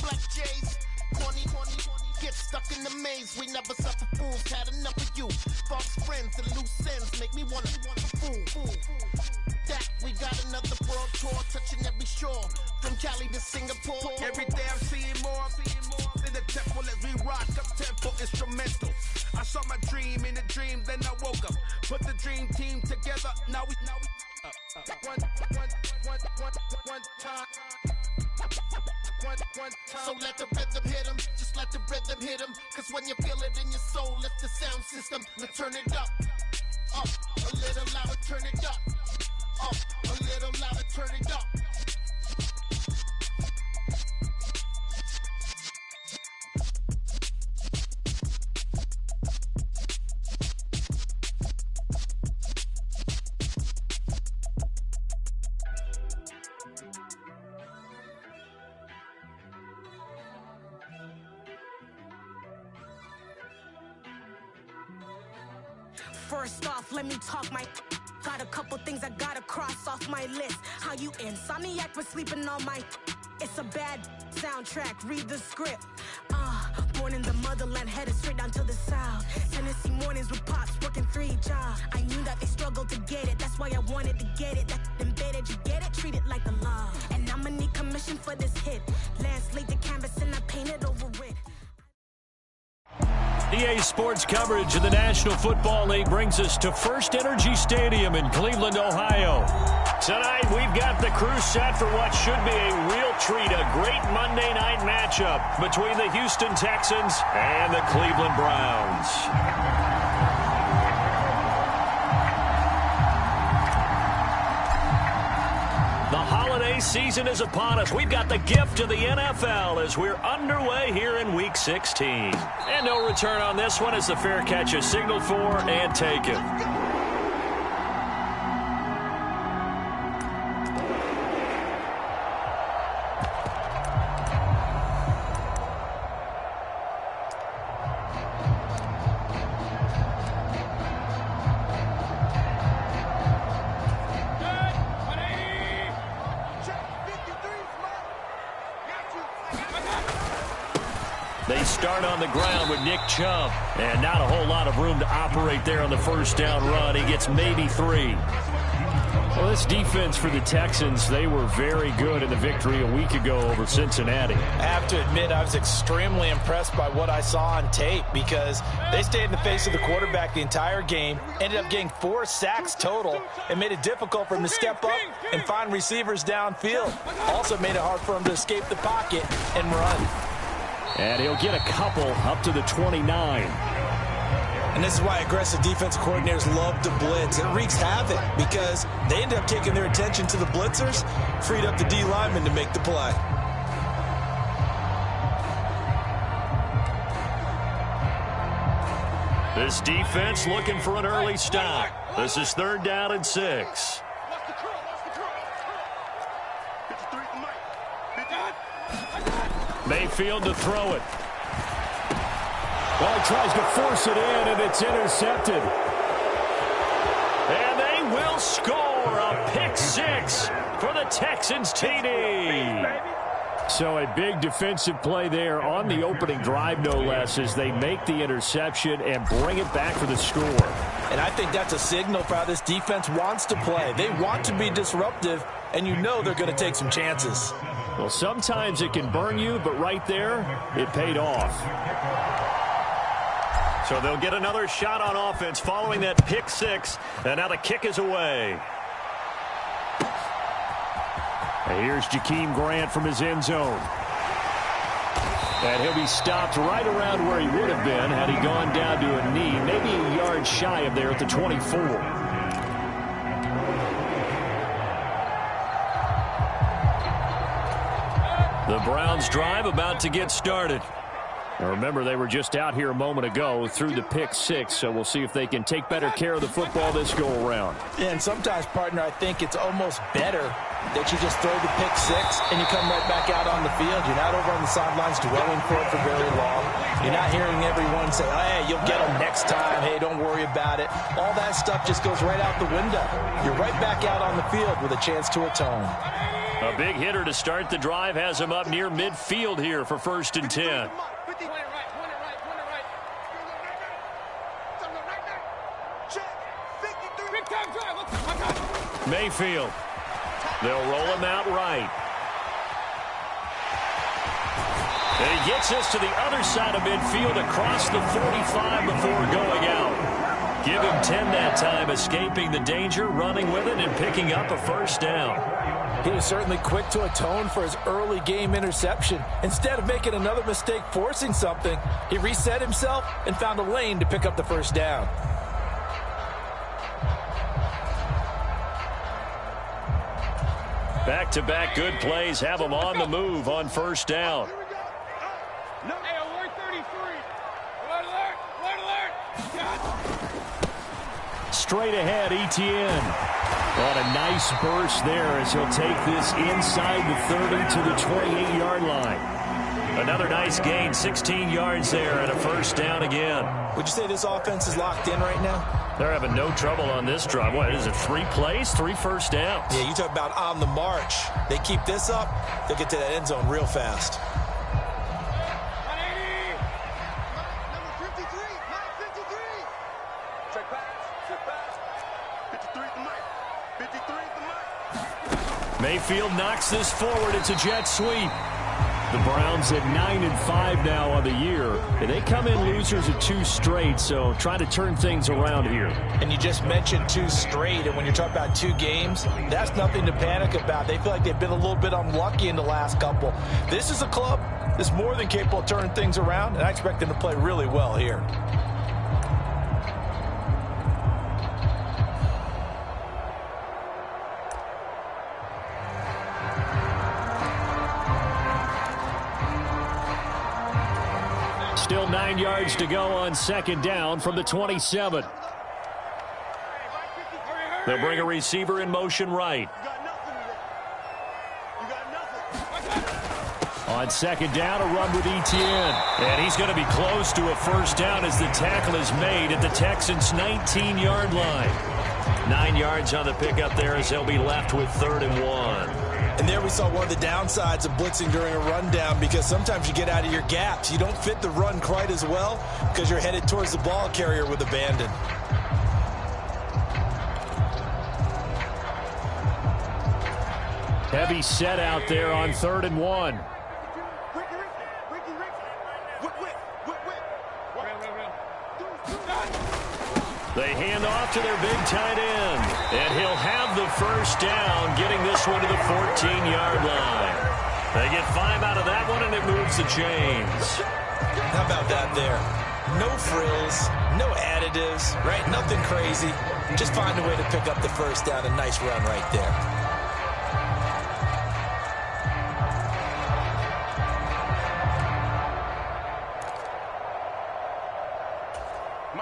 black jays. Corny, get stuck in the maze. We never suffer fools, had enough of you. False friends and loose ends make me wanna fool. That we got another world tour, touching every shore, from Cali to Singapore. Every day I'm seeing more in the temple as we rock up tempo instrumentals. I saw my dream in a dream, then I woke up. Put the dream team together. Now we one time. So let the rhythm hit him, just let the rhythm hit him. Cause when you feel it in your soul, lift the sound system. Let's turn it up, a little louder, turn it up, a little louder, turn it up. First off, let me talk my. Got a couple things I gotta cross off my list. How you insomniac for sleeping on my. It's a bad soundtrack, read the script. Born in the motherland, headed straight down to the south. Tennessee mornings with pops, working 3 jobs. I knew that they struggled to get it, that's why I wanted to get it. That embedded, you get it, treat it like the law. And I'ma need commission for this hit. Lance laid the canvas and I painted over it. EA Sports coverage of the National Football League brings us to First Energy Stadium in Cleveland, Ohio. Tonight, we've got the crew set for what should be a real treat, a great Monday night matchup between the Houston Texans and the Cleveland Browns. The holiday season is upon us. We've got the gift of the NFL as we're underway here in Week 16. And no return on this one as the fair catch is signaled for and taken. They start on the ground with Nick Chubb. And not a whole lot of room to operate there on the first down run. He gets maybe 3. Well, this defense for the Texans, they were very good in the victory a week ago over Cincinnati. I have to admit, I was extremely impressed by what I saw on tape because they stayed in the face of the quarterback the entire game, ended up getting 4 sacks total, and made it difficult for him to step up and find receivers downfield. Also made it hard for him to escape the pocket and run. And he'll get a couple up to the 29. And this is why aggressive defensive coordinators love to blitz. It wreaks havoc because they end up taking their attention to the blitzers, freed up the D lineman to make the play. This defense looking for an early stop. This is 3rd down and 6. Mayfield to throw it. Well, he tries to force it in, and it's intercepted. And they will score a pick 6 for the Texans TD. So a big defensive play there on the opening drive, no less, as they make the interception and bring it back for the score. And I think that's a signal for how this defense wants to play. They want to be disruptive, and you know they're going to take some chances. Well, sometimes it can burn you, but right there, it paid off. So they'll get another shot on offense following that pick 6, and now the kick is away. And here's Jakeem Grant from his end zone. And he'll be stopped right around where he would have been had he gone down to a knee, maybe a yard shy of there at the 24. The Browns drive about to get started. Now remember, they were just out here a moment ago through the pick 6, so we'll see if they can take better care of the football this go-around. Yeah, and sometimes, partner, I think it's almost better that you just throw the pick 6 and you come right back out on the field. You're not over on the sidelines dwelling for it for very long. You're not hearing everyone say, hey, you'll get them next time. Hey, don't worry about it. All that stuff just goes right out the window. You're right back out on the field with a chance to atone. A big hitter to start the drive has him up near midfield here for 1st and 10. Mayfield. They'll roll him out right. And he gets us to the other side of midfield across the 45 before going out. Give him 10 that time, escaping the danger, running with it, and picking up a 1st down. He was certainly quick to atone for his early game interception. Instead of making another mistake forcing something, he reset himself and found a lane to pick up the 1st down. Back-to-back good plays have him on the move on 1st down. Straight ahead, Etienne. On a nice burst there as he'll take this inside the 30 to the 28-yard line. Another nice gain, 16 yards there, and a 1st down again. Would you say this offense is locked in right now? They're having no trouble on this drive. What is it, 3 plays, 3 1st downs? Yeah, you talk about on the march. They keep this up, they'll get to that end zone real fast. Mayfield knocks this forward. It's a jet sweep. The Browns at 9-5 now on the year. And they come in losers of 2 straight, so try to turn things around here. And you just mentioned 2 straight, and when you're talking about 2 games, that's nothing to panic about. They feel like they've been a little bit unlucky in the last couple. This is a club that's more than capable of turning things around, and I expect them to play really well here. Still 9 yards to go on 2nd down from the 27. They'll bring a receiver in motion right. On 2nd down, a run with Etienne. And he's going to be close to a 1st down as the tackle is made at the Texans' 19-yard line. 9 yards on the pickup there as they'll be left with 3rd and 1. And there we saw one of the downsides of blitzing during a rundown, because sometimes you get out of your gaps. You don't fit the run quite as well because you're headed towards the ball carrier with abandon. Heavy set out there on 3rd and 1. They hand off to their big tight end. And he'll have the 1st down, getting this one to the 14-yard line. They get 5 out of that one, and it moves the chains. How about that there? No frills, no additives, right? Nothing crazy. Just find a way to pick up the 1st down. A nice run right there.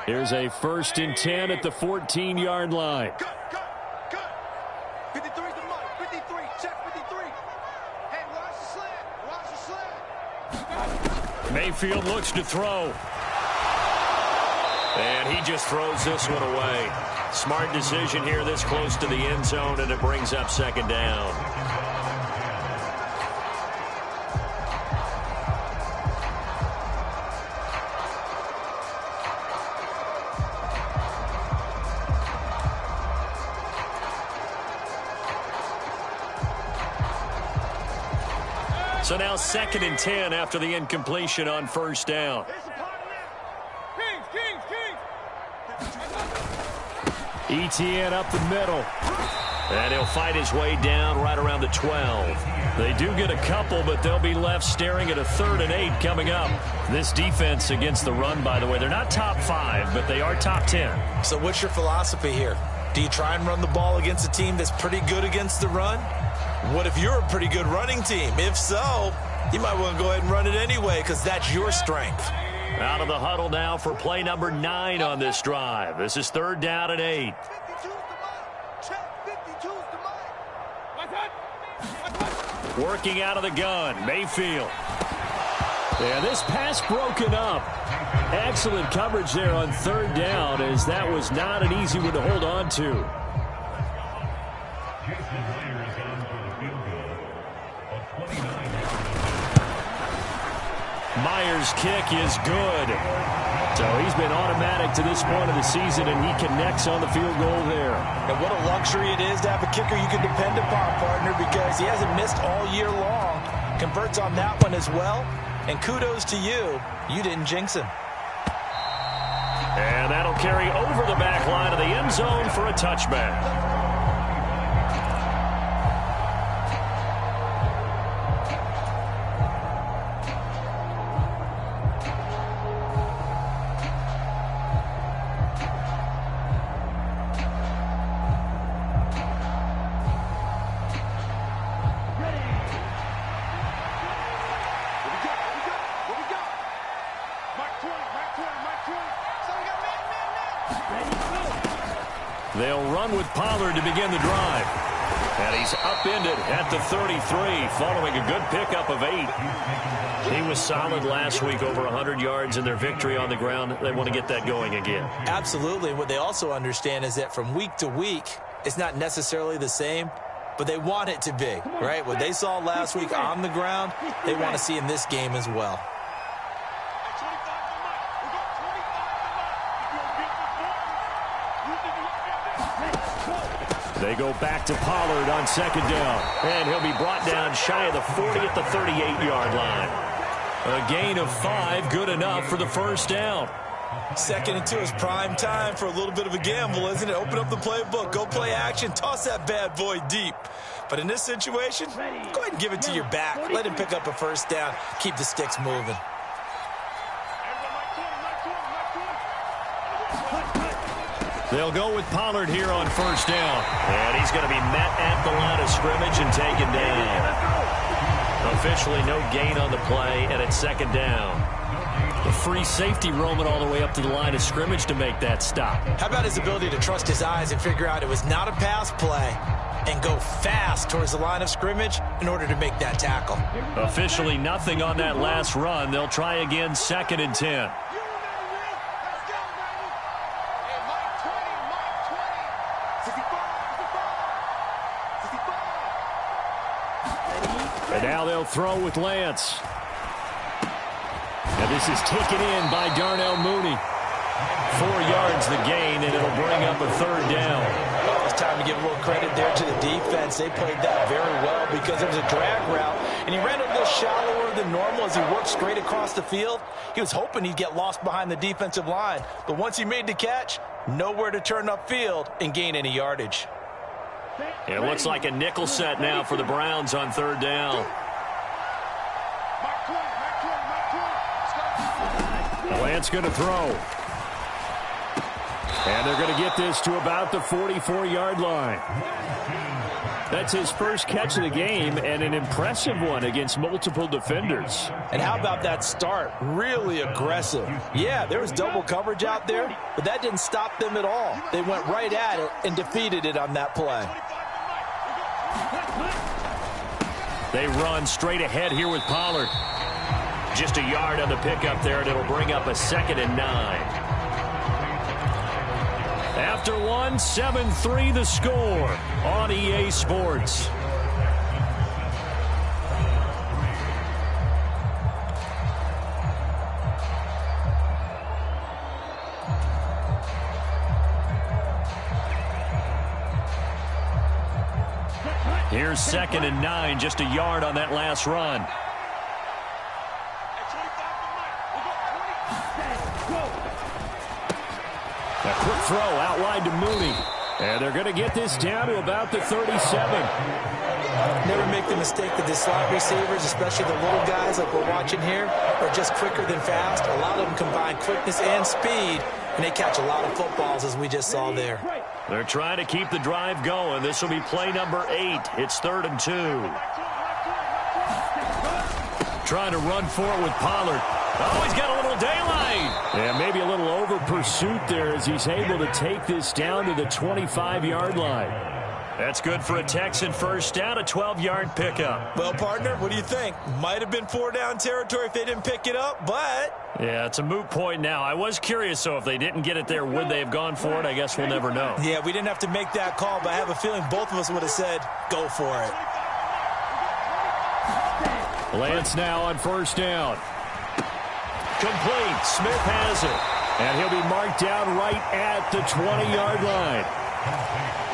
Here's a 1st and 10 at the 14-yard line. Cut. 53 to Mike. 53. Check 53. Hey, watch the slant. Mayfield looks to throw. And he just throws this one away. Smart decision here this close to the end zone, and it brings up 2nd down. So now 2nd and 10 after the incompletion on 1st down. Etienne up the middle. And he'll fight his way down right around the 12. They do get a couple, but they'll be left staring at a 3rd and 8 coming up. This defense against the run, by the way, they're not top 5, but they are top 10. So what's your philosophy here? Do you try and run the ball against a team that's pretty good against the run? What if you're a pretty good running team? If so, you might want to go ahead and run it anyway, because that's your strength. Out of the huddle now for play number 9 on this drive. This is 3rd down and 8. Working out of the gun, Mayfield. And this pass broken up. Excellent coverage there on 3rd down, as that was not an easy one to hold on to. Myers' kick is good. So he's been automatic to this point of the season, and he connects on the field goal there. And what a luxury it is to have a kicker you can depend upon, partner, because he hasn't missed all year long. Converts on that one as well. And kudos to you. You didn't jinx him. And that'll carry over the back line of the end zone for a touchback. They'll run with Pollard to begin the drive. And he's upended at the 33, following a good pickup of 8. He was solid last week, over 100 yards in their victory on the ground. They want to get that going again. Absolutely. What they also understand is that from week to week, it's not necessarily the same, but they want it to be, right? What they saw last week on the ground, they want to see in this game as well. They go back to Pollard on second down. And he'll be brought down shy of the 40 at the 38-yard line. A gain of 5, good enough for the first down. 2nd and 2 is prime time for a little bit of a gamble, isn't it? Open up the playbook, go play action, toss that bad boy deep. But in this situation, go ahead and give it to your back. Let him pick up a first down. Keep the sticks moving. They'll go with Pollard here on first down. And he's going to be met at the line of scrimmage and taken down. Officially no gain on the play, and it's second down. The free safety roaming all the way up to the line of scrimmage to make that stop. How about his ability to trust his eyes and figure out it was not a pass play and go fast towards the line of scrimmage in order to make that tackle? Officially nothing on that last run. They'll try again, 2nd and 10. And now they'll throw with Lance. And this is taken in by Darnell Mooney. 4 yards the gain, and it'll bring up a third down. Well, it's time to give a little credit there to the defense. They played that very well because it was a drag route, and he ran a little shallower than normal as he worked straight across the field. He was hoping he'd get lost behind the defensive line, but once he made the catch, nowhere to turn upfield and gain any yardage. It looks like a nickel set now for the Browns on third down. Lance going to throw. And they're going to get this to about the 44-yard line. That's his first catch of the game, and an impressive one against multiple defenders. And how about that start? Really aggressive. Yeah, there was double coverage out there, but that didn't stop them at all. They went right at it and defeated it on that play. They run straight ahead here with Pollard. Just a yard on the pickup there, and it'll bring up a 2nd and 9. After 7-3 the score on EA Sports. Here's 2nd and 9, just a yard on that last run. A quick throw out wide to Mooney. And they're going to get this down to about the 37. Never make the mistake that the slot receivers, especially the little guys like we're watching here, are just quicker than fast. A lot of them combine quickness and speed, and they catch a lot of footballs, as we just saw there. They're trying to keep the drive going. This will be play number 8. It's 3rd and 2. Trying to run for it with Pollard. Oh, he's got a little daylight. And maybe a little over pursuit there as he's able to take this down to the 25-yard line. That's good for a Texan first down, a 12-yard pickup. Well, partner, what do you think? Might have been 4-down territory if they didn't pick it up, but... Yeah, it's a moot point now. I was curious, so if they didn't get it there, would they have gone for it? I guess we'll never know. Yeah, we didn't have to make that call, but I have a feeling both of us would have said, go for it. Lance now on first down. Complete. Smith has it. And he'll be marked down right at the 20-yard line.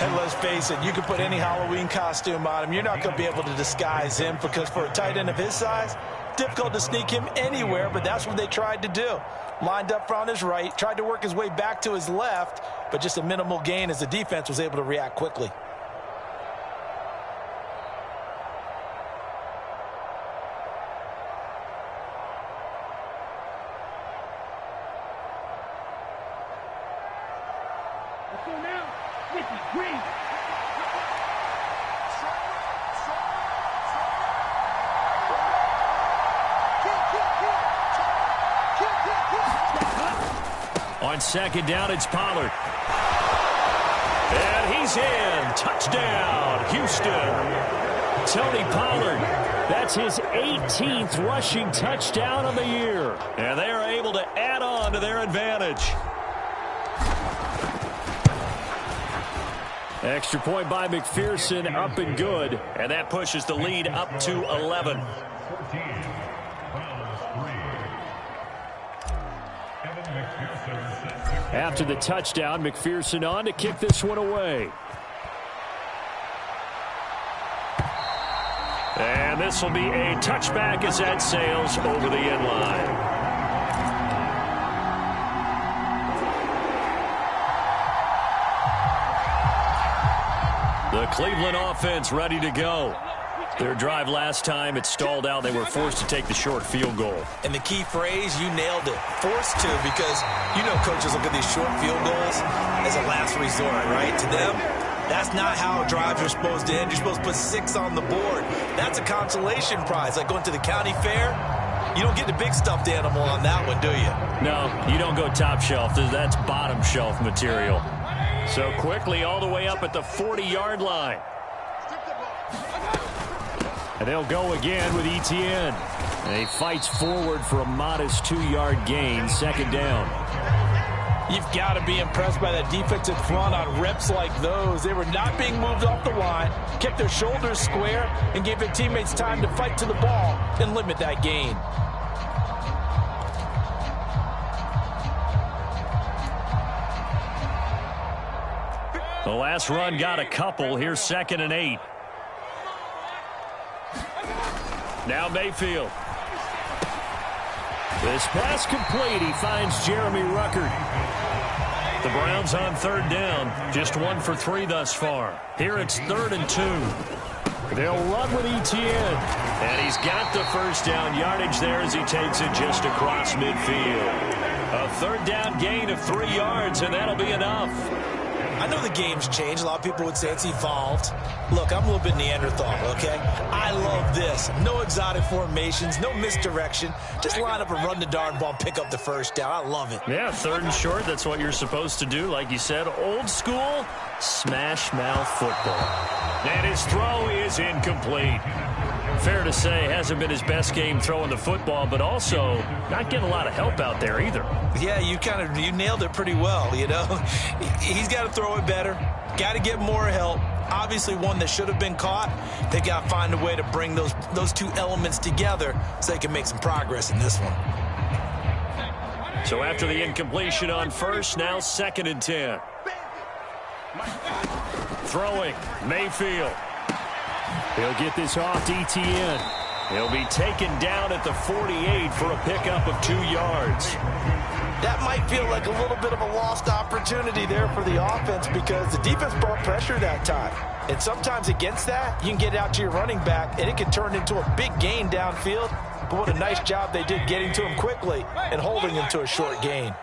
And let's face it, you can put any Halloween costume on him. You're not going to be able to disguise him because for a tight end of his size, difficult to sneak him anywhere, but that's what they tried to do. Lined up on his right, tried to work his way back to his left, but just a minimal gain as the defense was able to react quickly. On second down, it's Pollard. And he's in. Touchdown, Houston. Tony Pollard. That's his 18th rushing touchdown of the year. And they are able to add on to their advantage. Extra point by McPherson, up and good. And that pushes the lead up to 11. After the touchdown, McPherson on to kick this one away. And this will be a touchback as that sails over the end line. The Cleveland offense ready to go. Their drive last time, it stalled out. They were forced to take the short field goal. And the key phrase, you nailed it. Forced to, because you know coaches look at these short field goals as a last resort, right? To them, that's not how drives are supposed to end. You're supposed to put 6 on the board. That's a consolation prize. Like going to the county fair, you don't get the big stuffed animal on that one, do you? No, you don't go top shelf. That's bottom shelf material. So quickly all the way up at the 40-yard line. And they'll go again with Etienne. And he fights forward for a modest 2-yard gain, second down. You've got to be impressed by that defensive front on reps like those. They were not being moved off the line, kept their shoulders square, and gave their teammates time to fight to the ball and limit that gain. The last run got a couple. Here's 2nd and 8. Now Mayfield. This pass complete. He finds Jeremy Ruckert. The Browns on 3rd down. Just 1 for 3 thus far. Here it's 3rd and 2. They'll run with Etienne. And he's got the first down yardage there as he takes it just across midfield. A 3rd down gain of 3 yards, and that'll be enough. I know the game's changed. A lot of people would say it's evolved. Look, I'm a little bit Neanderthal, okay? I love this. No exotic formations, no misdirection. Just line up and run the darn ball and pick up the first down. I love it. Yeah, 3rd and short. That's what you're supposed to do. Like you said, old school smash mouth football. And his throw is incomplete. Fair to say, hasn't been his best game throwing the football, but also not getting a lot of help out there either. Yeah, you nailed it pretty well, you know. He's got to throw it better, got to get more help. Obviously one that should have been caught. They got to find a way to bring those two elements together so they can make some progress in this one. So after the incompletion on first, now 2nd and 10. Throwing, Mayfield. He'll get this off to Etienne. He'll be taken down at the 48 for a pickup of 2 yards. That might feel like a little bit of a lost opportunity there for the offense because the defense brought pressure that time. And sometimes against that, you can get out to your running back, and it can turn into a big gain downfield. But what a nice job they did getting to him quickly and holding him to a short gain.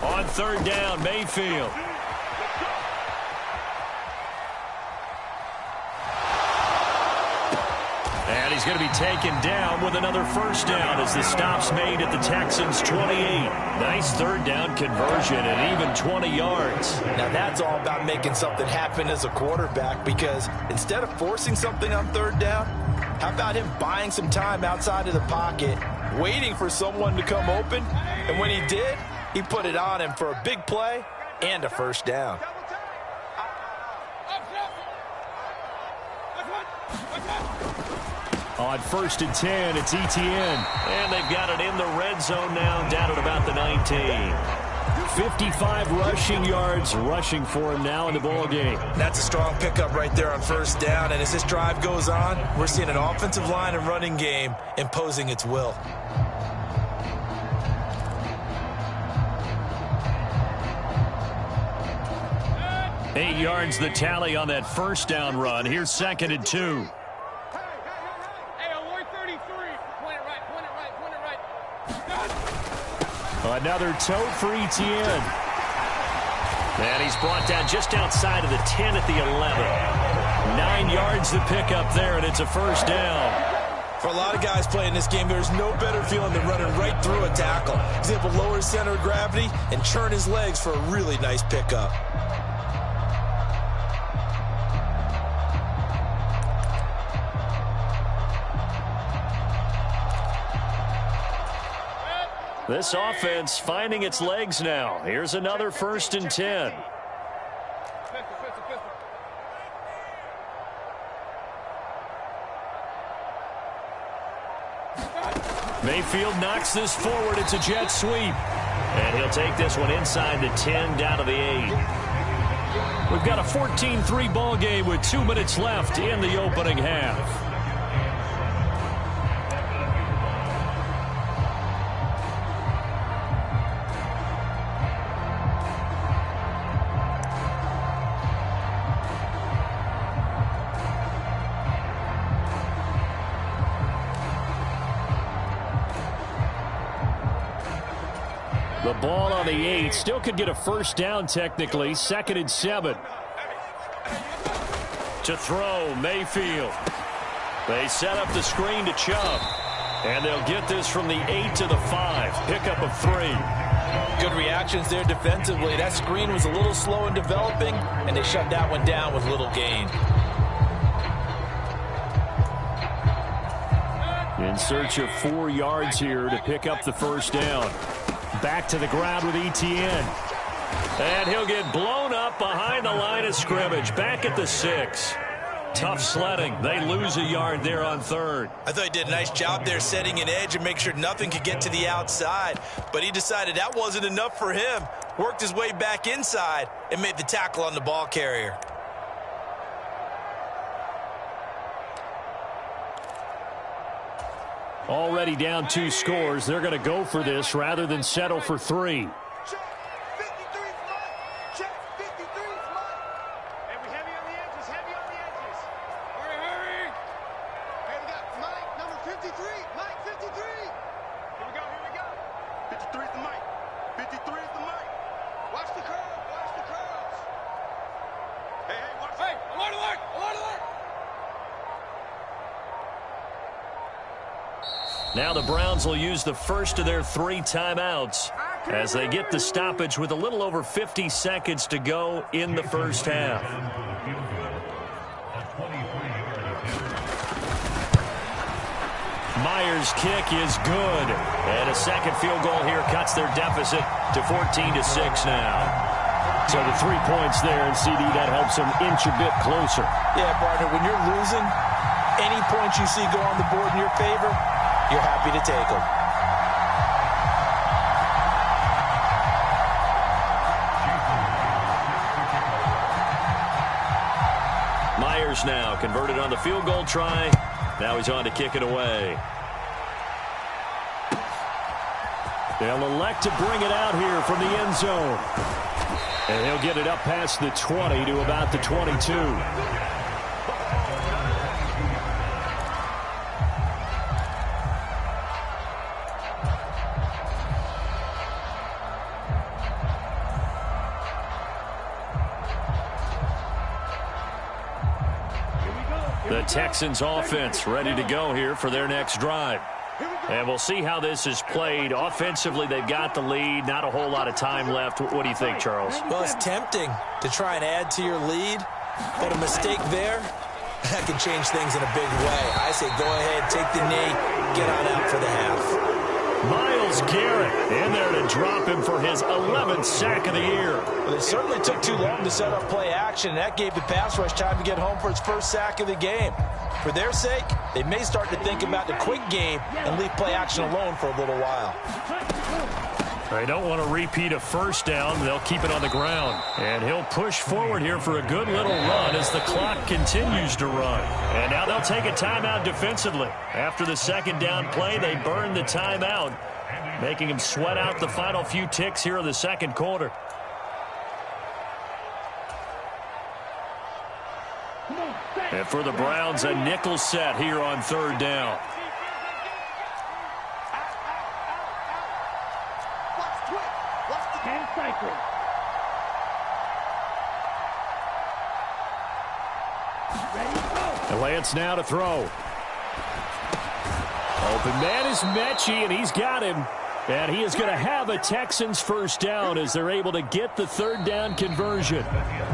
On 3rd down, Mayfield. And he's going to be taken down with another first down as the stop's made at the Texans' 28. Nice 3rd down conversion and even 20 yards. Now that's all about making something happen as a quarterback because instead of forcing something on 3rd down, how about him buying some time outside of the pocket, waiting for someone to come open, and when he did, he put it on him for a big play and a first down. On 1st and 10, it's Etienne. And they've got it in the red zone now, down at about the 19. 55 rushing yards rushing for him now in the ball game. That's a strong pickup right there on 1st down. And as this drive goes on, we're seeing an offensive line and running game imposing its will. Eight yards the tally on that 1st down run. Here's 2nd and 2. Another tote for Etienne. And he's brought down just outside of the 10 at the 11. 9 yards to pick up there, and it's a 1st down. For a lot of guys playing this game, there's no better feeling than running right through a tackle. He's able to lower his center of gravity and churn his legs for a really nice pickup. This offense finding its legs now. Here's another 1st and 10. Mayfield knocks this forward. It's a jet sweep. And he'll take this one inside the 10 down to the 8. We've got a 14-3 ball game with 2 minutes left in the opening half. The ball on the 8. Still could get a 1st down technically. 2nd and 7. To throw, Mayfield. They set up the screen to Chubb. And they'll get this from the 8 to the 5. Pickup of 3. Good reactions there defensively. That screen was a little slow in developing, and they shut that one down with little gain. In search of 4 yards here to pick up the 1st down. Back to the ground with Etienne. And he'll get blown up behind the line of scrimmage. Back at the 6. Tough sledding. They lose a yard there on 3rd. I thought he did a nice job there setting an edge and make sure nothing could get to the outside. But he decided that wasn't enough for him. Worked his way back inside and made the tackle on the ball carrier. Already down 2 scores. They're going to go for this rather than settle for 3. Now the Browns will use the first of their 3 timeouts as they get the stoppage with a little over 50 seconds to go in the first half. Myers' kick is good. And a second field goal here cuts their deficit to 14-6 now. So the 3 points there, and CD, that helps them inch a bit closer. Yeah, partner, when you're losing, any points you see go on the board in your favor, you're happy to take them. Myers now converted on the field goal try. Now he's on to kick it away. They'll elect to bring it out here from the end zone. And he'll get it up past the 20 to about the 22. The Texans offense ready to go here for their next drive. And we'll see how this is played. Offensively, they've got the lead. Not a whole lot of time left. What do you think, Charles? Well, it's tempting to try and add to your lead, but a mistake there, that can change things in a big way. I say go ahead, take the knee, get on out for the half. Myles Garrett in there to drop him for his 11th sack of the year. Well, it certainly took too long to set up play action, and that gave the pass rush time to get home for its first sack of the game. For their sake, they may start to think about the quick game and leave play action alone for a little while. They don't want to repeat a first down. They'll keep it on the ground. And he'll push forward here for a good little run as the clock continues to run. And now they'll take a timeout defensively. After the second down play, they burn the timeout, making him sweat out the final few ticks here in the second quarter. And for the Browns, a nickel set here on third down. And Lance now to throw. Open man is Mechie, and he's got him. And he is going to have a Texans first down as they're able to get the third down conversion.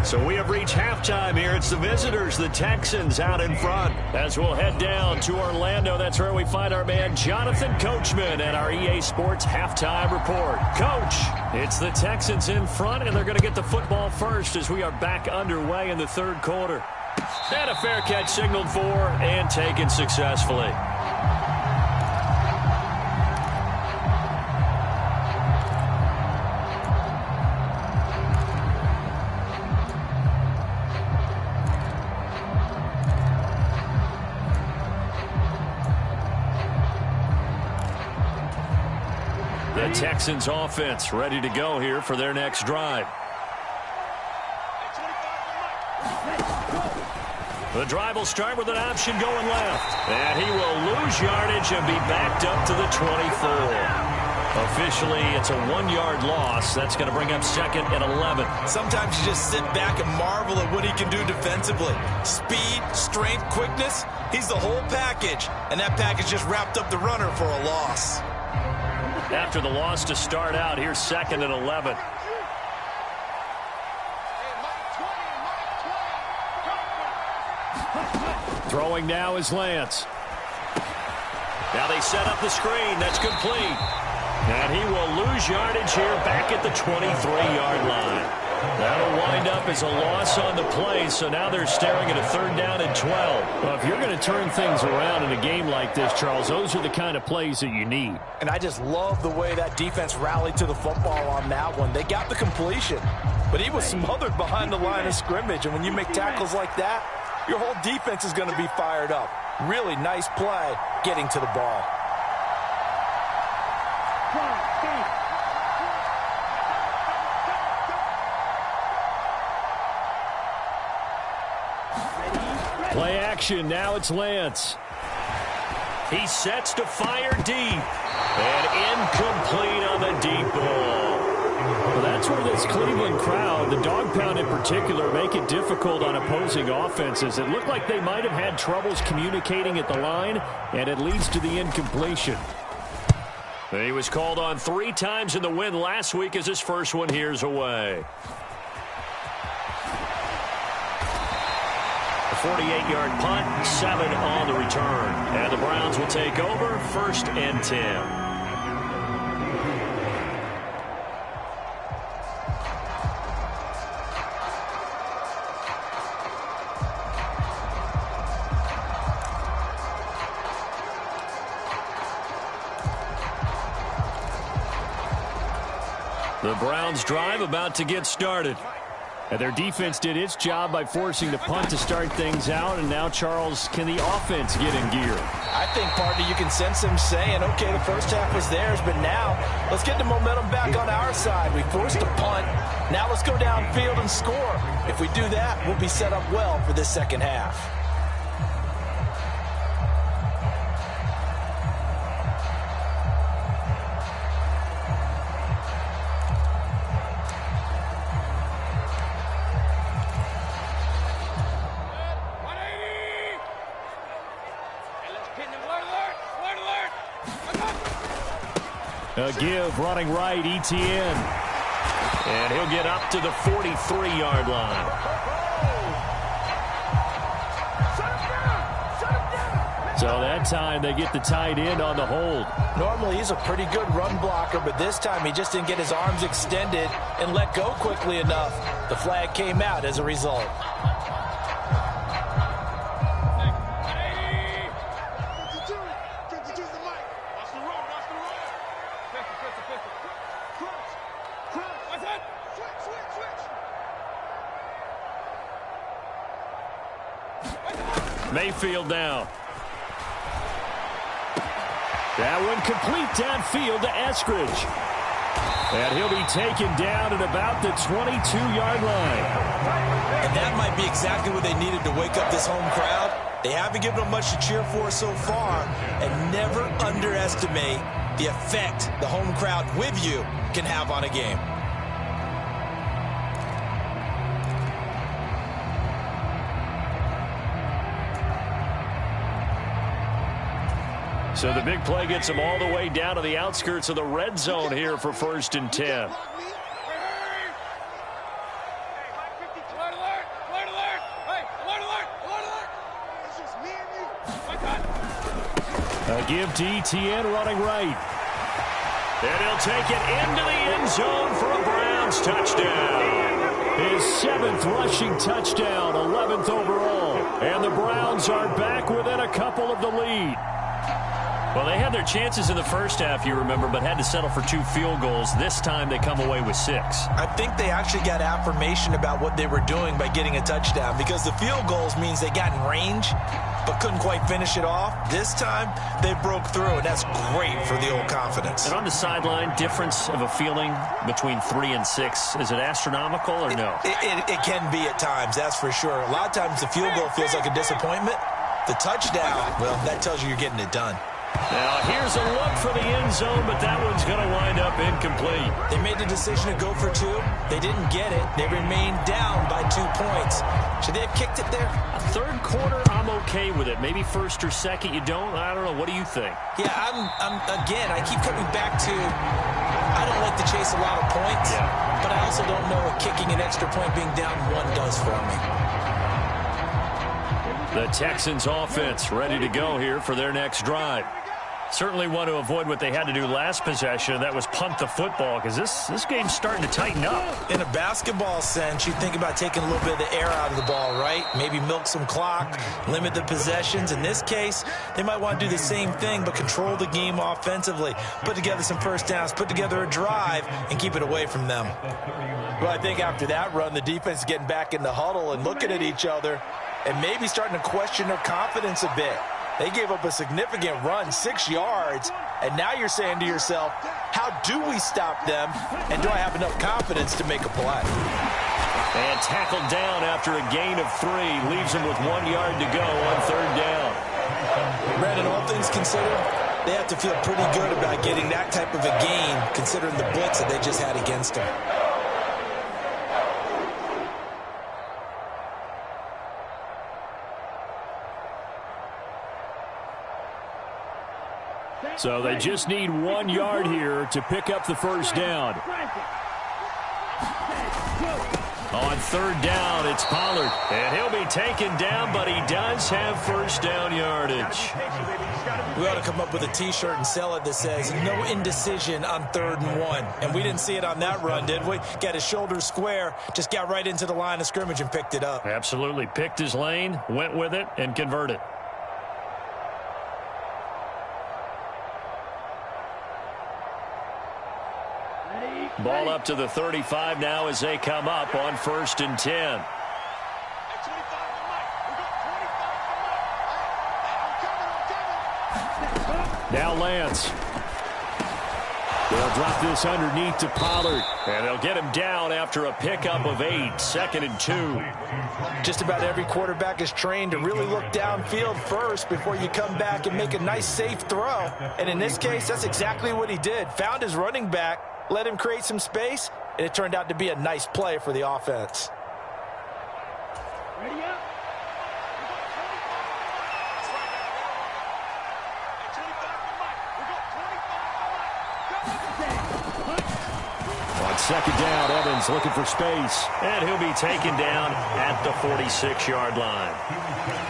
So we have reached halftime here. It's the visitors, the Texans, out in front. As we'll head down to Orlando, that's where we find our man Jonathan Coachman at our EA Sports halftime report. Coach, it's the Texans in front, and they're going to get the football first as we are back underway in the third quarter. And a fair catch signaled for and taken successfully. The Texans offense ready to go here for their next drive. The drive will start with an option going left. And he will lose yardage and be backed up to the 24. Officially, it's a 1-yard loss. That's going to bring up second and 11. Sometimes you just sit back and marvel at what he can do defensively. Speed, strength, quickness, he's the whole package. And that package just wrapped up the runner for a loss. After the loss to start out, here's second and 11. Throwing now is Lance. Now they set up the screen. That's complete. And he will lose yardage here back at the 23-yard line. That'll wind up as a loss on the play, so now they're staring at a third down and 12. Well, if you're going to turn things around in a game like this, Charles, those are the kind of plays that you need. And I just love the way that defense rallied to the football on that one. They got the completion, but he was smothered behind the line of scrimmage, and when you make tackles like that, your whole defense is going to be fired up. Really nice play getting to the ball. Play action. Now it's Lance. He sets to fire deep. And incomplete on the deep ball. Well, that's where this Cleveland crowd, the dog pound in particular, make it difficult on opposing offenses. It looked like they might have had troubles communicating at the line, and it leads to the incompletion. He was called on 3 times in the win last week as his first one here's away. A 48-yard punt, 7 on the return. And the Browns will take over, first and 10. The Browns drive about to get started. And their defense did its job by forcing the punt to start things out. And now, Charles, can the offense get in gear? I think, partner, you can sense them saying, okay, the first half was theirs, but now let's get the momentum back on our side. We forced a punt. Now let's go downfield and score. If we do that, we'll be set up well for this second half. A give running right, Etienne. And he'll get up to the 43-yard line. So that time they get the tight end on the hold. Normally he's a pretty good run blocker, but this time he just didn't get his arms extended and let go quickly enough. The flag came out as a result. Mayfield now. That one complete downfield to Eskridge. And he'll be taken down at about the 22-yard line. And that might be exactly what they needed to wake up this home crowd. They haven't given them much to cheer for so far. And never underestimate the effect the home crowd with you can have on a game. So the big play gets them all the way down to the outskirts of the red zone here for 1st and 10. A give to Etienne running right. And he'll take it into the end zone for a Browns touchdown. His 7th rushing touchdown, 11th overall. And the Browns are back within a couple of the lead. Well, they had their chances in the first half, you remember, but had to settle for 2 field goals. This time they come away with 6. I think they actually got affirmation about what they were doing by getting a touchdown, because the field goals means they got in range but couldn't quite finish it off. This time they broke through, and that's great for the old confidence. And on the sideline, difference of a feeling between 3 and 6, is it astronomical or no? It can be at times, that's for sure. A lot of times the field goal feels like a disappointment. The touchdown, well, that tells you you're getting it done. Now, here's a look for the end zone, but that one's going to wind up incomplete. They made the decision to go for 2. They didn't get it. They remained down by 2 points. Should they have kicked it there? A third quarter, I'm okay with it. Maybe first or second, you don't? I don't know. What do you think? Yeah, again, I keep coming back to, I don't like to chase a lot of points, but I also don't know what kicking an extra point being down 1 does for me. The Texans offense ready to go here for their next drive. Certainly want to avoid what they had to do last possession. That was punt the football, because this game's starting to tighten up. In a basketball sense, you think about taking a little bit of the air out of the ball, right? Maybe milk some clock, limit the possessions. In this case, they might want to do the same thing, but control the game offensively. Put together some first downs, put together a drive, and keep it away from them. Well, I think after that run, the defense is getting back in the huddle and looking at each other and maybe starting to question their confidence a bit. They gave up a significant run, 6 yards, and now you're saying to yourself, how do we stop them, and do I have enough confidence to make a play? And tackled down after a gain of 3, leaves them with 1 yard to go on 3rd down. Brandon, all things considered, they have to feel pretty good about getting that type of a gain, considering the blitz that they just had against them. So they just need 1 yard here to pick up the first down. On 3rd down, it's Pollard. And he'll be taken down, but he does have first down yardage. We ought to come up with a T-shirt and sell it that says, no indecision on 3rd and 1. And we didn't see it on that run, did we? Got his shoulders square, just got right into the line of scrimmage and picked it up. Absolutely. Picked his lane, went with it, and converted. Ball up to the 35 now as they come up on 1st and 10. Now Lance. They'll drop this underneath to Pollard. And they'll get him down after a pickup of 8. 2nd and 2. Just about every quarterback is trained to really look downfield first before you come back and make a nice, safe throw. And in this case, that's exactly what he did. Found his running back, let him create some space, and it turned out to be a nice play for the offense. Ready up. second down. Evans looking for space. And he'll be taken down at the 46-yard line.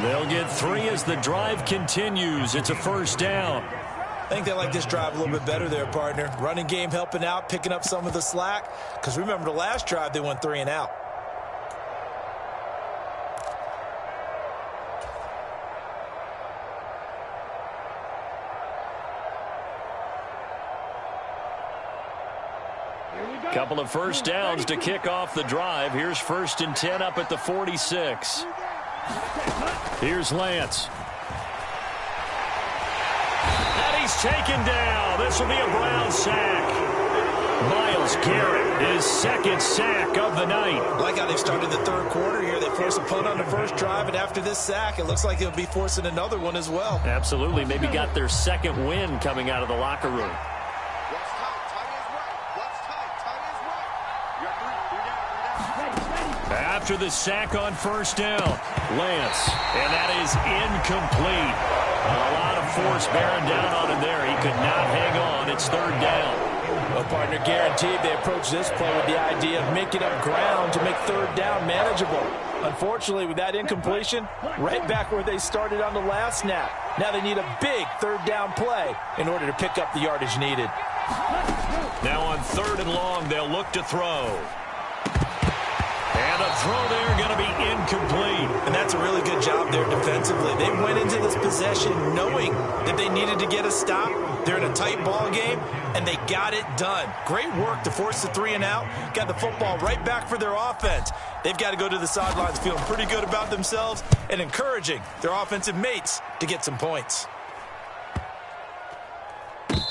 They'll get 3 as the drive continues. It's a first down. I think they like this drive a little bit better there, partner. Running game helping out, picking up some of the slack. Because remember, the last drive, they went 3 and out. Couple of first downs to kick off the drive. Here's 1st and 10 up at the 46. Here's Lance. And he's taken down. This will be a Brown sack. Myles Garrett, his 2nd sack of the night. I like how they've started the 3rd quarter here. They forced a punt on the first drive, and after this sack, it looks like they'll be forcing another one as well. Absolutely. Maybe got their 2nd win coming out of the locker room. After the sack on 1st down, Lance, and that is incomplete. A lot of force bearing down on him there. He could not hang on. It's 3rd down. Well, partner, guaranteed they approach this play with the idea of making up ground to make 3rd down manageable. Unfortunately, with that incompletion, right back where they started on the last snap. Now they need a big 3rd down play in order to pick up the yardage needed. Now on 3rd and long, they'll look to throw. And a throw there going to be incomplete. And that's a really good job there defensively. They went into this possession knowing that they needed to get a stop. They're in a tight ball game, and they got it done. Great work to force the 3 and out. Got the football right back for their offense. They've got to go to the sidelines feeling pretty good about themselves and encouraging their offensive mates to get some points.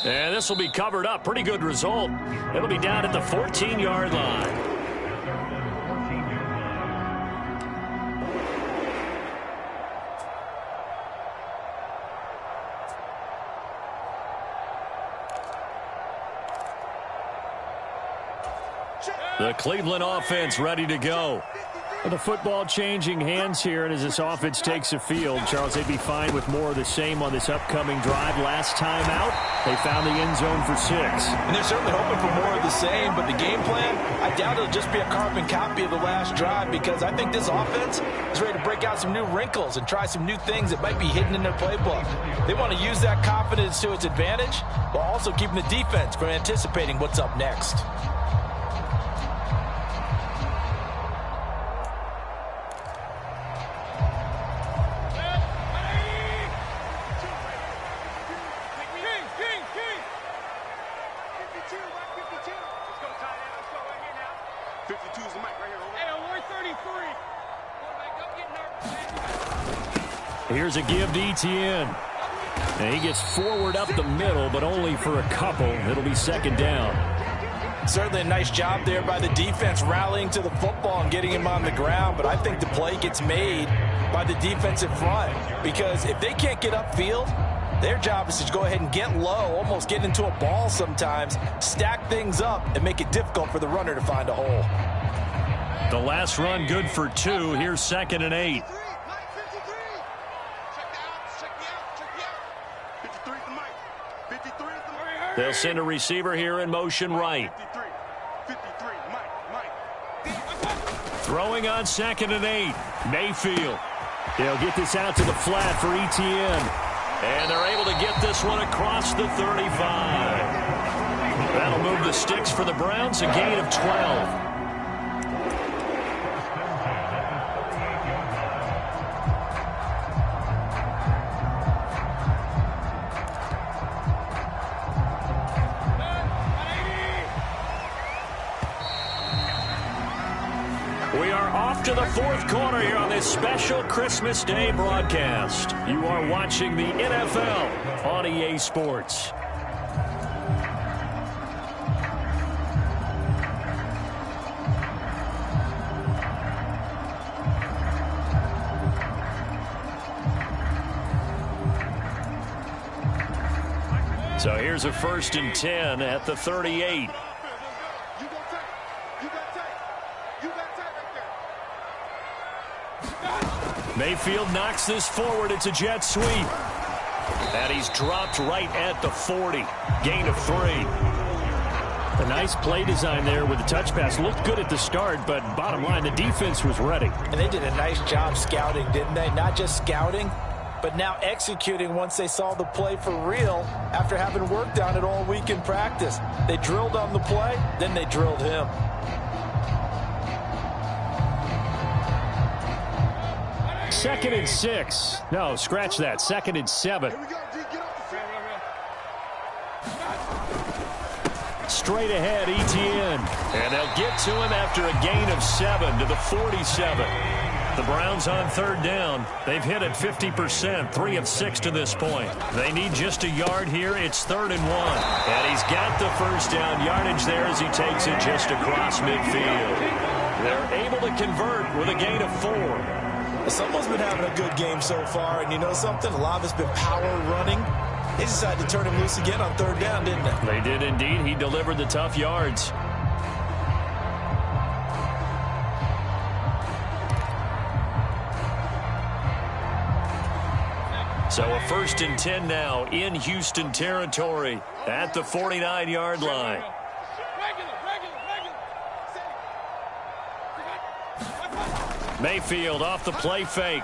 And this will be covered up. Pretty good result. It'll be down at the 14-yard line. The Cleveland offense ready to go. Well, the football changing hands here, and as this offense takes the field, Charles, they'd be fine with more of the same on this upcoming drive. Last time out, they found the end zone for 6. And they're certainly hoping for more of the same, but the game plan, I doubt it'll just be a carbon copy of the last drive, because I think this offense is ready to break out some new wrinkles and try some new things that might be hidden in their playbook. They want to use that confidence to its advantage, while also keeping the defense from anticipating what's up next. Here's a give to Etienne. And he gets forward up the middle, but only for a couple. It'll be 2nd down. Certainly a nice job there by the defense rallying to the football and getting him on the ground, but I think the play gets made by the defensive front, because if they can't get upfield, their job is to go ahead and get low, almost get into a ball sometimes, stack things up, and make it difficult for the runner to find a hole. The last run good for 2. Here's 2nd and 8. They'll send a receiver here in motion right. Throwing on 2nd and 8. Mayfield. They'll get this out to the flat for Etienne. And they're able to get this one across the 35. That'll move the sticks for the Browns, a gain of 12. We are off to the 4th quarter here on this special Christmas Day broadcast. You are watching the NFL on EA Sports. So here's a 1st and 10 at the 38. Mayfield knocks this forward. It's a jet sweep. And he's dropped right at the 40. Gain of 3. A nice play design there with the touch pass. Looked good at the start, but bottom line, the defense was ready. And they did a nice job scouting, didn't they? Not just scouting, but now executing once they saw the play for real after having worked on it all week in practice. They drilled on the play, then they drilled him. Second and 6. No, scratch that. Second and 7. Straight ahead, Etienne. And they'll get to him after a gain of 7 to the 47. The Browns on third down. They've hit it 50%, 3 of 6 to this point. They need just a yard here. It's 3rd and 1. And he's got the first down yardage there as he takes it just across midfield. They're able to convert with a gain of 4. Someone's been having a good game so far, and you know something? A lot of it's been power running. They decided to turn him loose again on third down, didn't they? They did indeed. He delivered the tough yards. So a 1st and 10 now in Houston territory at the 49-yard line. Mayfield off the play fake.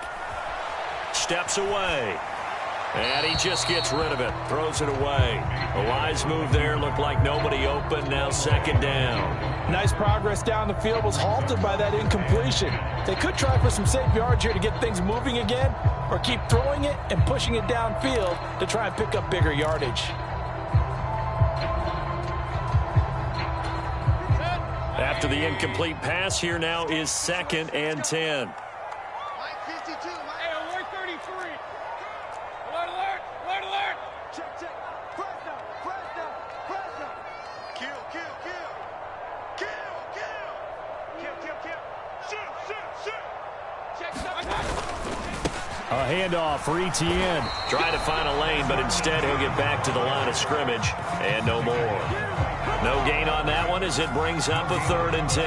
Steps away. And he just gets rid of it. Throws it away. A wise move there. Looked like nobody open. Now 2nd down. Nice progress down the field. Was halted by that incompletion. They could try for some safe yards here to get things moving again, or keep throwing it and pushing it downfield to try and pick up bigger yardage. After the incomplete pass, here now is 2nd and 10. Mike 52, Mike. Hey, alert 33. Alert. Check. Press down. Kill. Shoot. Check. A handoff for Etienne. Trying to find a lane, but instead he'll get back to the line of scrimmage. And no more. No gain on that one as it brings up a 3rd and 10.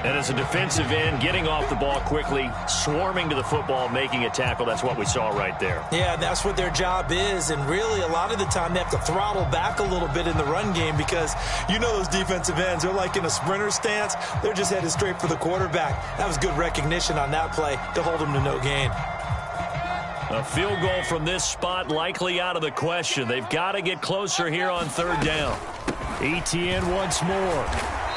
And as a defensive end, getting off the ball quickly, swarming to the football, making a tackle. That's what we saw right there. Yeah, that's what their job is. And really, a lot of the time, they have to throttle back a little bit in the run game because you know those defensive ends, they're like in a sprinter stance. They're just headed straight for the quarterback. That was good recognition on that play to hold him to no gain. A field goal from this spot likely out of the question. They've got to get closer here on 3rd down. Etienne once more.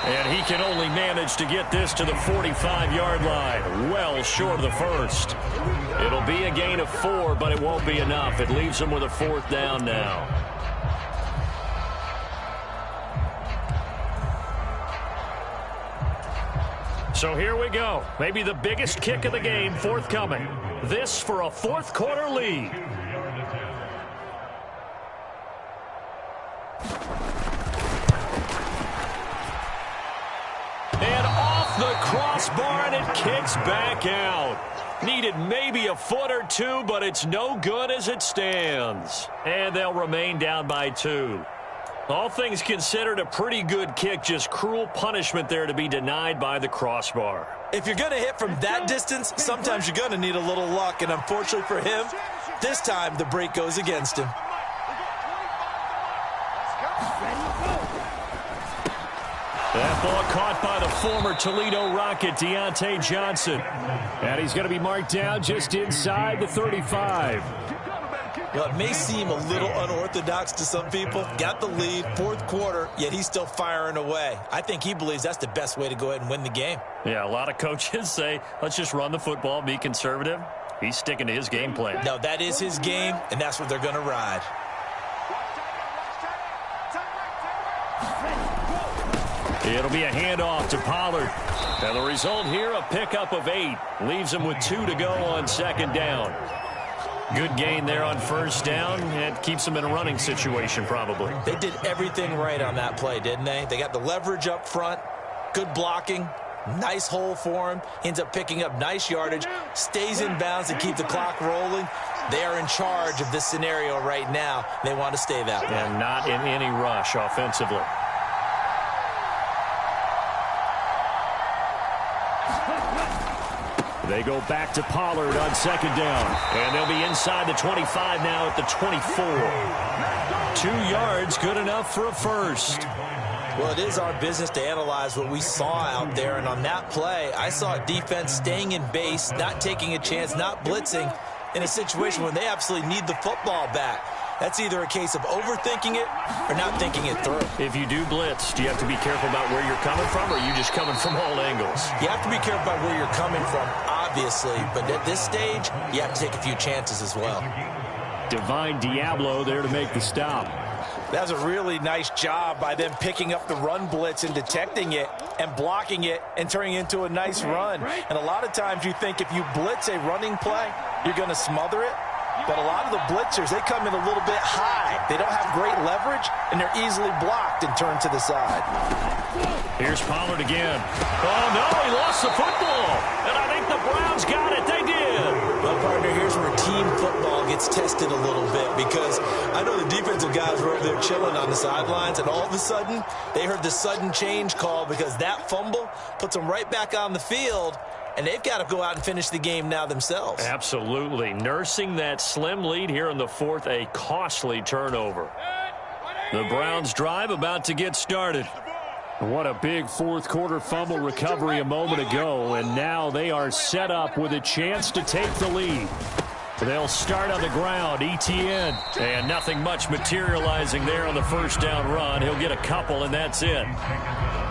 And he can only manage to get this to the 45-yard line. Well short of the first. It'll be a gain of 4, but it won't be enough. It leaves him with a 4th down now. So here we go. Maybe the biggest kick of the game forthcoming. This for a 4th quarter lead. And off the crossbar, and it kicks back out. Needed maybe a foot or 2, but it's no good as it stands. And they'll remain down by 2. All things considered, a pretty good kick. Just cruel punishment there to be denied by the crossbar. If you're going to hit from that distance, sometimes you're going to need a little luck. And unfortunately for him, this time the break goes against him. That ball caught by the former Toledo Rocket, Deontay Johnson. And he's going to be marked down just inside the 35. Well, it may seem a little unorthodox to some people. Got the lead, 4th quarter, yet he's still firing away. I think he believes that's the best way to go ahead and win the game. Yeah, a lot of coaches say, let's just run the football, be conservative. He's sticking to his game plan. No, that is his game, and that's what they're going to ride. It'll be a handoff to Pollard. And the result here, a pickup of 8. Leaves him with 2 to go on 2nd down. Good gain there on 1st down. And keeps them in a running situation probably. They did everything right on that play, didn't they? They got the leverage up front, good blocking, nice hole for him. Ends up picking up nice yardage, stays in bounds to keep the clock rolling. They are in charge of this scenario right now. They want to stay that way. And not in any rush offensively. They go back to Pollard on 2nd down. And they'll be inside the 25 now at the 24. 2 yards, good enough for a first. Well, it is our business to analyze what we saw out there, and on that play, I saw a defense staying in base, not taking a chance, not blitzing, in a situation when they absolutely need the football back. That's either a case of overthinking it or not thinking it through. If you do blitz, do you have to be careful about where you're coming from, or are you just coming from all angles? You have to be careful about where you're coming from, obviously, but at this stage, you have to take a few chances as well. Divine Diablo there to make the stop. That was a really nice job by them picking up the run blitz and detecting it and blocking it and turning it into a nice run. And a lot of times you think if you blitz a running play, you're going to smother it. But a lot of the blitzers, they come in a little bit high. They don't have great leverage, and they're easily blocked and turned to the side. Here's Pollard again. Oh, no, he lost the football. And I think the Browns got it. They did. Well, partner, here's where team football gets tested a little bit, because I know the defensive guys were over there chilling on the sidelines, and all of a sudden, they heard the sudden change call because that fumble puts them right back on the field, and they've got to go out and finish the game now themselves. Absolutely. Nursing that slim lead here in the fourth, a costly turnover. The Browns drive about to get started. What a big fourth quarter fumble recovery a moment ago, and now they are set up with a chance to take the lead. They'll start on the ground, Etienne, and nothing much materializing there on the first down run. He'll get a couple, and that's it.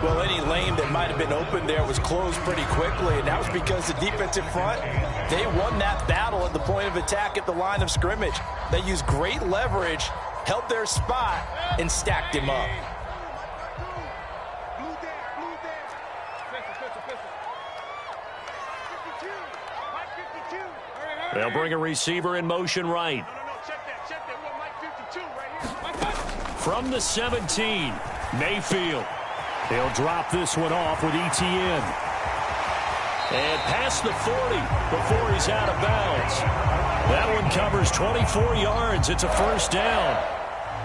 Well, any lane that might have been open there was closed pretty quickly, and that was because the defensive front, they won that battle at the point of attack at the line of scrimmage. They used great leverage, held their spot, and stacked him up. They'll bring a receiver in motion right. From the 17, Mayfield. He'll drop this one off with Etienne. And past the 40 before he's out of bounds. That one covers 24 yards. It's a first down.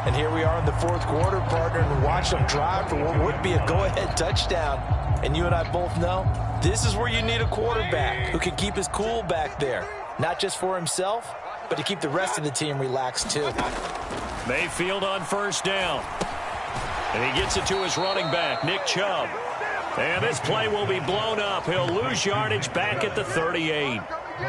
And here we are in the fourth quarter, partner, and watch them drive for what would be a go-ahead touchdown. And you and I both know this is where you need a quarterback who can keep his cool back there. Not just for himself, but to keep the rest of the team relaxed too. Mayfield on first down. And he gets it to his running back, Nick Chubb. And this play will be blown up. He'll lose yardage back at the 38.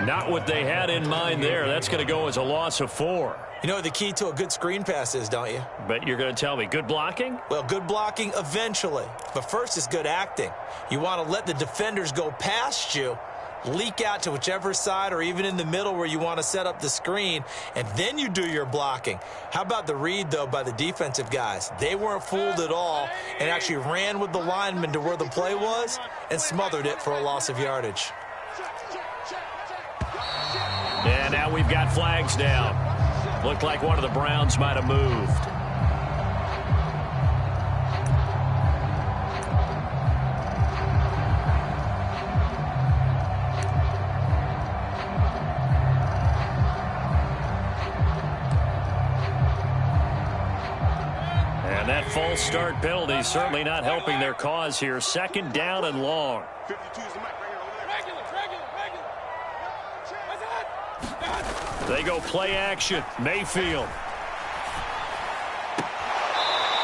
Not what they had in mind there. That's going to go as a loss of 4. You know what the key to a good screen pass is, don't you? But you're going to tell me, good blocking? Well, good blocking eventually. But first is good acting. You want to let the defenders go past you, leak out to whichever side or even in the middle where you want to set up the screen, and then you do your blocking. How about the read, though, by the defensive guys? They weren't fooled at all and actually ran with the lineman to where the play was and smothered it for a loss of yardage. And now we've got flags down. Looked like one of the Browns might have moved. And that false start penalty certainly not helping their cause here. Second down and long. They go play action. Mayfield.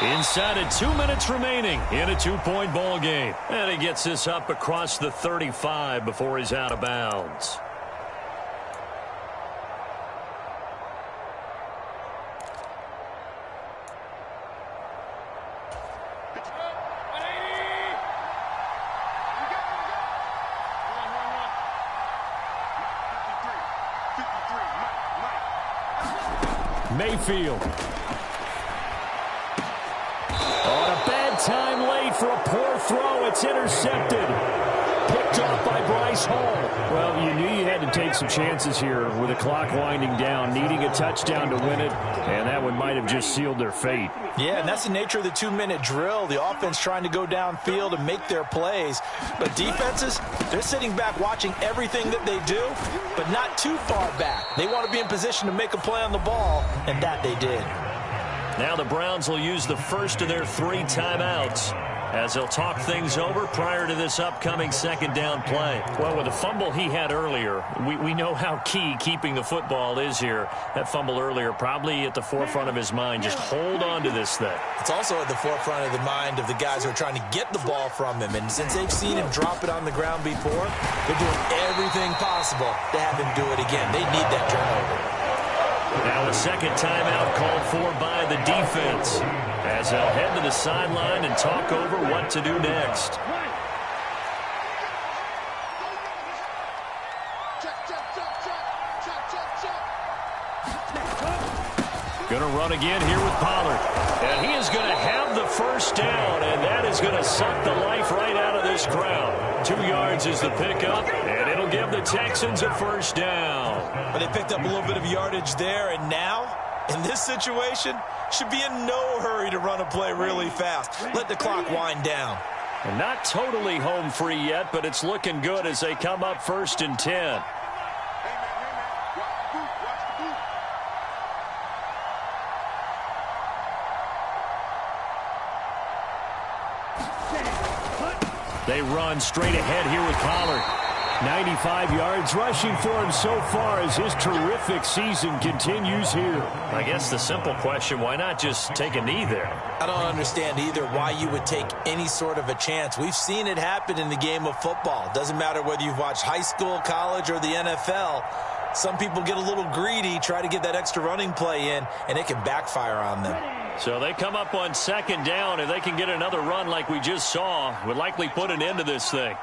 Inside of 2 minutes remaining in a 2-point ball game. And he gets this up across the 35 before he's out of bounds. Mayfield. On a bad time late for a poor throw. It's intercepted. Picked off by Bryce Hall. Well, you knew you had to take some chances here with the clock winding down, needing a touchdown to win it, and that one might have just sealed their fate. Yeah, and that's the nature of the 2-minute drill. The offense trying to go downfield and make their plays. But defenses, they're sitting back watching everything that they do, but not too far back. They want to be in position to make a play on the ball, and that they did. Now the Browns will use the first of their 3 timeouts. as they'll talk things over prior to this upcoming second down play. Well, with the fumble he had earlier, we know how key keeping the football is here. That fumble earlier probably at the forefront of his mind. Just hold on to this thing. It's also at the forefront of the mind of the guys who are trying to get the ball from him. And since they've seen him drop it on the ground before, they're doing everything possible to have him do it again. They need that turnover. Now a second timeout called for by the defense, as they'll head to the sideline and talk over what to do next. Going to run again here with Pollard. And he is going to have the first down, and that is going to suck the life right out of this crowd. 2 yards is the pickup, and it'll give the Texans a first down. But they picked up a little bit of yardage there, and now, in this situation, should be in no hurry to run a play really fast. Let the clock wind down. And not totally home free yet, but it's looking good as they come up 1st and 10. They run straight ahead here with Pollard. 95 yards rushing for him so far as his terrific season continues here. I guess the simple question, why not just take a knee there? I don't understand either why you would take any sort of a chance. We've seen it happen in the game of football. Doesn't matter whether you've watched high school, college, or the NFL. Some people get a little greedy, try to get that extra running play in, and it can backfire on them. So they come up on second down, and they can get another run like we just saw. Would likely put an end to this thing.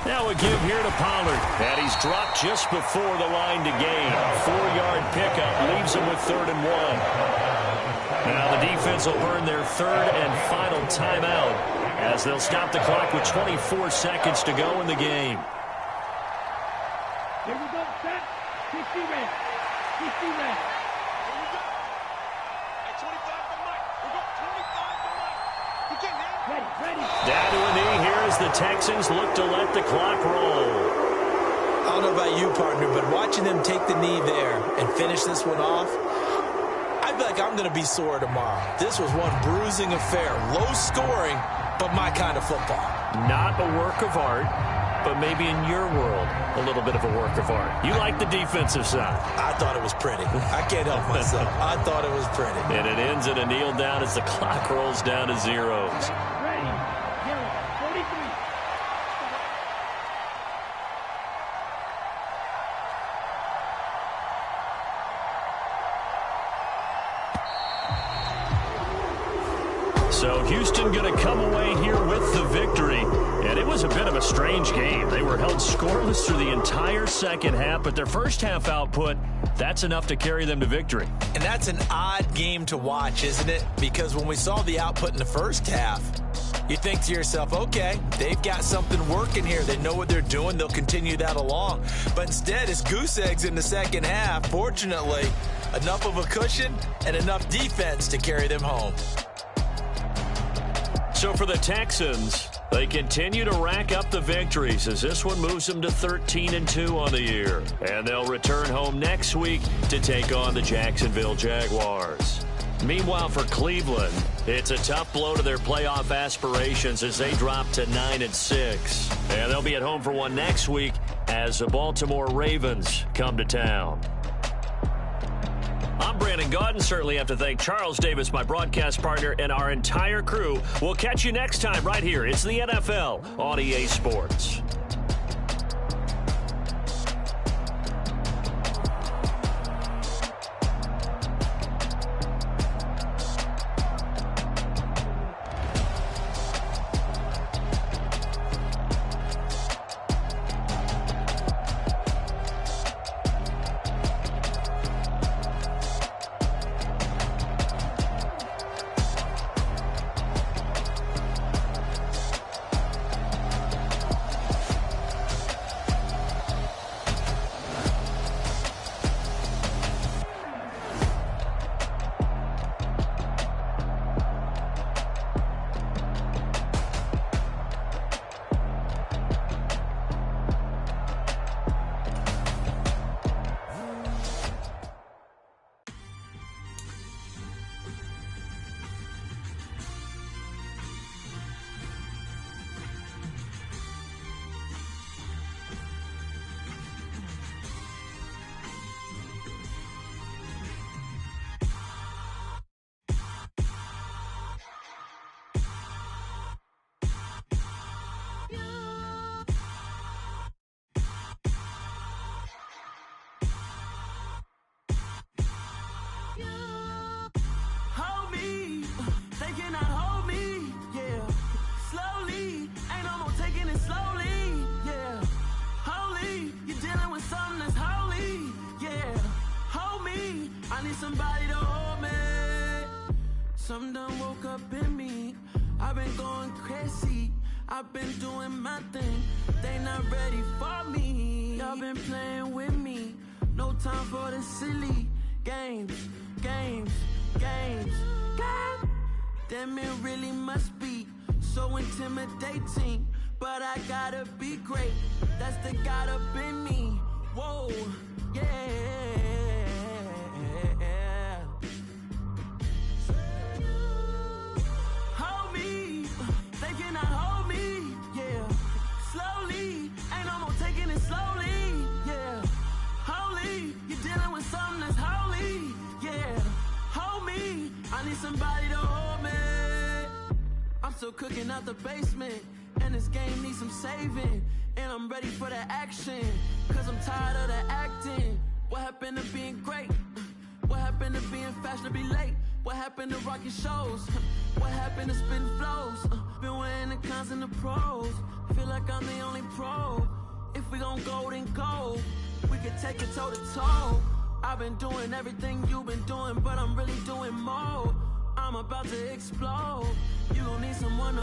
Now a give here to Pollard. And he's dropped just before the line to gain. 4-yard pickup leaves him with 3rd and 1. Now the defense will earn their 3rd and final timeout as they'll stop the clock with 24 seconds to go in the game. Here we go, set. 50 red. 50 red. Here we go. At 25 to Mike. We go 25 to Mike. You get ready. Ready. Down to a knee here as the Texans look to let the clock roll. I don't know about you, partner, but watching them take the knee there and finish this one off, I feel like I'm going to be sore tomorrow. This was one bruising affair. Low scoring, but my kind of football. Not a work of art, but maybe in your world, a little bit of a work of art. You like the defensive side. I thought it was pretty. I can't help myself. I thought it was pretty. And it ends in a kneel down as the clock rolls down to zeros. Ready. 43. So Houston going to come away here with the victory. And it was a bit of a strange game. They were held scoreless through the entire second half, but their first half output, that's enough to carry them to victory. And that's an odd game to watch, isn't it? Because when we saw the output in the first half, you think to yourself, okay, they've got something working here. They know what they're doing. They'll continue that along. But instead, it's goose eggs in the second half. Fortunately, enough of a cushion and enough defense to carry them home. So for the Texans, they continue to rack up the victories as this one moves them to 13-2 on the year. And they'll return home next week to take on the Jacksonville Jaguars. Meanwhile, for Cleveland, it's a tough blow to their playoff aspirations as they drop to 9-6. And they'll be at home for one next week as the Baltimore Ravens come to town. I'm Brandon Gaudin. Certainly have to thank Charles Davis, my broadcast partner, and our entire crew. We'll catch you next time right here. It's the NFL on EA Sports. see, I've been doing my thing. They not ready for me. Y'all been playing with me. No time for the silly games. Damn, it really must be so intimidating. But I gotta be great. That's the God up in me. Whoa, yeah. Hold me, they cannot hold me, yeah. Slowly, ain't no more taking it slowly, yeah. Holy, you're dealing with something that's holy, yeah. Hold me, I need somebody to hold me. I'm still cooking out the basement, and this game needs some saving. And I'm ready for the action, cause I'm tired of the acting. What happened to being great? What happened to being fashionably late? What happened to rocking shows? What happened to spitting flows? Been wearing the cons and the pros. Feel like I'm the only pro. If we gon' go, then go. We could take it toe to toe. I've been doing everything you've been doing, but I'm really doing more. I'm about to explode. You gon' need someone to